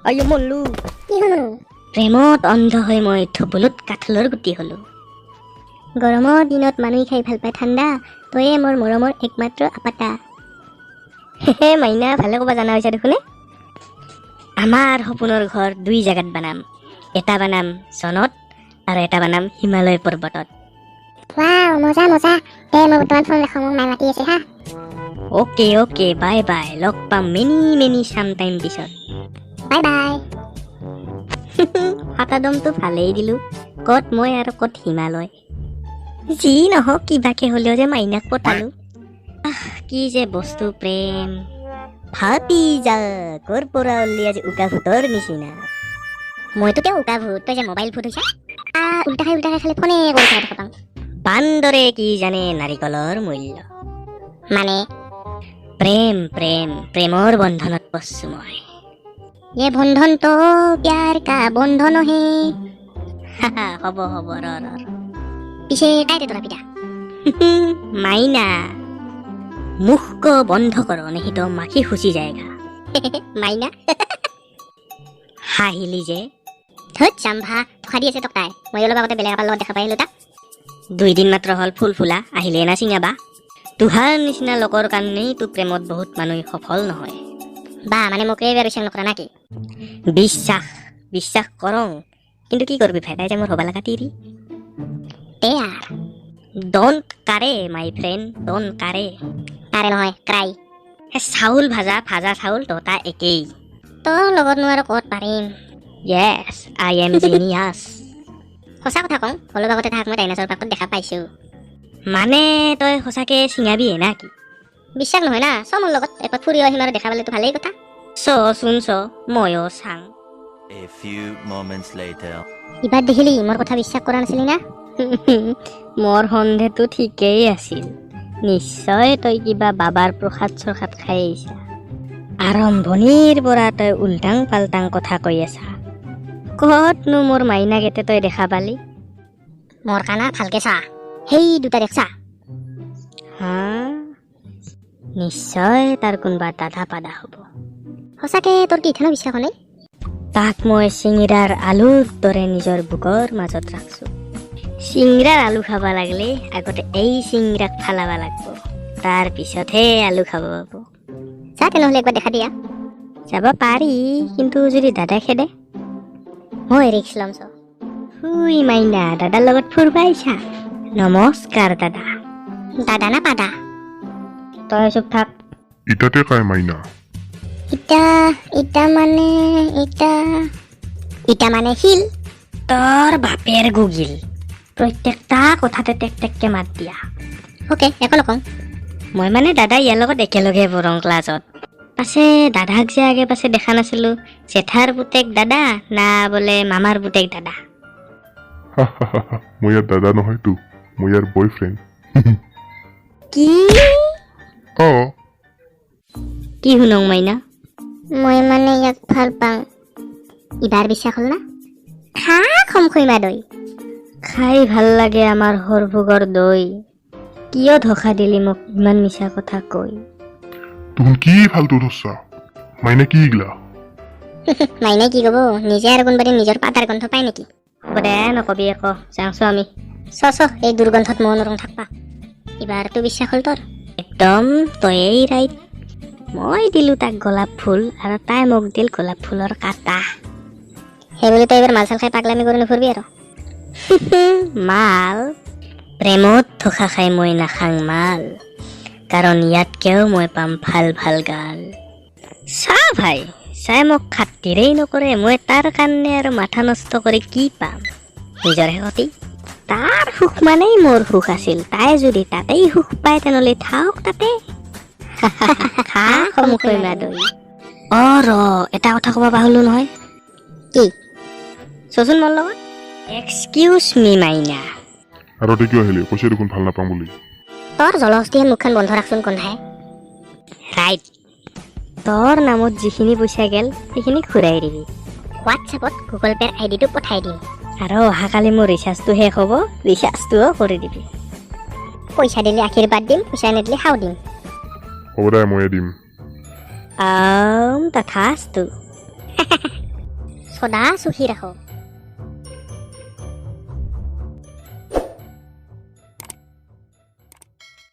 আইও মল্লু কি হলো প্ৰেমত অন্ধ হৈ মই থবলত কাঠলৰ গুটি হলো গৰমৰ দিনত মানুহ খাই ভাল পায় ঠাণ্ডা তয়ে মোৰ মৰমৰ একমাত্ৰ আপাতা হে মাইনা ভালে ক'বা জানা হৈছে দেখোনে আমাৰ সপোনৰ ঘৰ দুই জাগাত বানাম এটা বানাম চনত আৰু এটা বানাম হিমালয় পৰ্বতত ৱাও মজা মজা দে মই বৰ্তমান ফোন ৰাখো মোক মাই মাতি আছে হা অ'কে বাই বাই লগ পাম মেনি চাম টাইম পিছত বাই বাই হাতাদমটো ভালেই দিলো ক'ত মই আৰু ক'ত হিমালয় যি নহওক কিবাকে হ'লেও যে মাইনাক পতালো কি যে বস্তু প্ৰেম ফাটি যা ক'ৰ পৰা উলিয়াই যে উকা ভূতৰ নিচিনা মইতো তেওঁ উকা ভূত তই যে মোবাইল ভূত হৈছা উল্টা খাই খালি ফোনে কৰি থকা দেখা পাওঁ বান্দৰে কি জানে নাৰিকলৰ মূল্য মানে প্ৰেমৰ বন্ধনত পৰছো মই ये बंधन तो प्यार का बंधन है হ'ব ৰ পিছে কাইতে তোরা পিতা মাইনা মুখ को বন্ধ करो नहीं तो माखी खुशी जाएगा মাইনা হাঁহিলি যে ধত চাম্ভা থকা দি আছে টকাই মই অলপ আগতে বেলেগ এটাৰ লগত দেখা পাইলো তাক 2 দিন মাত্ৰ হ'ল ফুল ফুলা আহিলে না চিঙাবা তোহাৰ নিচিনা লোকৰ কাৰণেই তো প্ৰেমত বহুত মানুহ সফল নহয় বা মানে মোক এই বিশ্বাস নকৰা নাকি বিশ্বাস কৰোঁ কিন্তু কি কৰবি ভাই তাই যে মোৰ হ'ব লগা তিৰি তে আৰ ডোন্ট কাৰে মাই ফ্ৰেণ্ড ডোন্ট কাৰে তাৰে নহয় ক্ৰাই চাউল ভাজা চাউল ততা একেই তোৰ লগতনো আৰু ক'ত পাৰিম য়েছ আই এম জিনিয়াছ সঁচা কথা কওঁ অলপ আগতে তাক মই ডাইনাছৰ পাৰ্কত দেখা পাইছোঁ মানে তই সঁচাকে চিঙাবিয়ে না কি বিশ্বাস নহয় না চ মোৰ লগত এপাক ফুৰি আহিম আৰু দেখা পালেতো ভালেই কথা চোন ময়ো চাং A few moments later. ইবাৰ দেখিলি মোৰ কথা বিশ্বাস কৰা নাছিলি না মোৰ সন্দেহটো ঠিকেই আছিল নিশ্চয় তই কিবা বাবাৰ প্ৰসাদ চৰসাদ খাই আহিছা আৰম্ভণিৰ পৰা তই উল্টাং পাল্টাং কথা কৈ আছা ক'তনো মোৰ মাইনাকেইটা তই দেখা পালি মোৰ কানা ভালকে চা সেই দুটা দেখছা হা নিশ্চয় তাৰ কোনোবা দাদা পাদা হ'ব সঁচাকে তোৰ কি ইথানো বিশ্বাস নাই তাক মই চিঙিৰাৰ আলুৰ দৰে নিজৰ বুকৰ মাজত ৰাখছোঁ চিঙিৰাৰ আলু খাব লাগিলে আগতে এই চিঙিৰাক ফালাব লাগিব তাৰ পিছতহে আলু খাব পাব চা তেনেহ'লে একবাৰ দেখা দিয়া যাব পাৰি কিন্তু যদি দাদাই খেদে মই ৰিক্স ল'ম চ হুই মাইনা দাদাৰ লগত ফুৰবা আহিছা নমস্কাৰ দাদা দাদা না পাদা তই চুপ থাক ইটাতে কায় মাইনা ইটা মানে শিল তোৰ বাপেৰ গুগিল প্ৰত্যেকটা কথাতে টেককে মাত দিয়া অ'কে একো নকওঁ মই মানে দাদা ইয়াৰ লগত একেলগে পঢ়োঁ ক্লাছত পাছে দাদাক যে আগে পাছে দেখা নাছিলোঁ জেঠাৰ পুতেক দাদা না বোলে মামাৰ পুতেক দাদা মই ইয়াৰ দাদা নহয়তো মই ইয়াৰ বয়ফ্ৰেণ্ড কি কি শুনং মাইনা মই মানে ইয়াক ভাল পাওঁ ইবাৰ বিশ্বাস হ'ল না খা খম খুইমা দৈ খাই ভাল লাগে আমাৰ সৰভোগৰ দৈ কিয় ধোকা দিলি মোক ইমান মিছা কথা কৈ তুমি কি ফালতু ধৰছা মাইনা কি ইগলা মাইনে কি ক'ব নিজে আৰু কোনোবাদিন নিজৰ পাতাৰ গন্ধ পায় নেকি হ'ব দে নকবি আকৌ যাওঁছো আমি চ এই দুৰ্গন্ধত মন নৰং থাকবা ইবাৰতো বিশ্বাস হ'ল তোৰ একদম তয়েই ৰাইট মই দিলোঁ তাক গোলাপ ফুল আৰু তাই মোক দিল গোলাপ ফুলৰ কাটা সেইবুলি তই এইবাৰ মাল চাল খাই পাগলামি কৰি নুফুৰবি আৰু মাল প্ৰেমত ধোকা খাই মই নাখাং মাল কাৰণ ইয়াতকেও মই পাম ভাল গাল চা ভাই চাই মোক খাতিৰেই নকৰে মই তাৰ কাৰণে আৰু মাথা নষ্ট কৰি কি পাম নিজৰ শেহতি তাৰ সুখ মানেই মোৰ সুখ আছিল তাই যদি তাতেই সুখ পায় তেনেহ'লে থাওক তাতে খা সমুখৈ মাদৈ ৰ এটা কথা ক'ব পাহৰিলোঁ নহয় কি চচোন মোৰ লগত এক্সকিউজ মি মাইনা আৰু তই কিয় আহিলি কৈছে দেখোন ভাল নাপাম বুলি তোৰ জলহস্তিহে মুখখন বন্ধ ৰাখচোন কন্ধাই ৰাইট তোৰ নামত যিখিনি পইচা গেল সেইখিনি ঘূৰাই দিবি হোৱাটছএপত গুগল পে'ৰ আইডিটো পঠাই দিম আৰু অহাকালি মোৰ ৰিচাৰ্জটো শেষ হ'ব ৰিচাৰ্জটোও কৰি দিবি পইচা দিলে আশীৰ্বাদ দিম পইচা নিদিলে খাও দিম হ'ব দে ময়ে দিম তথাস্তু সদা চুখি ৰাখক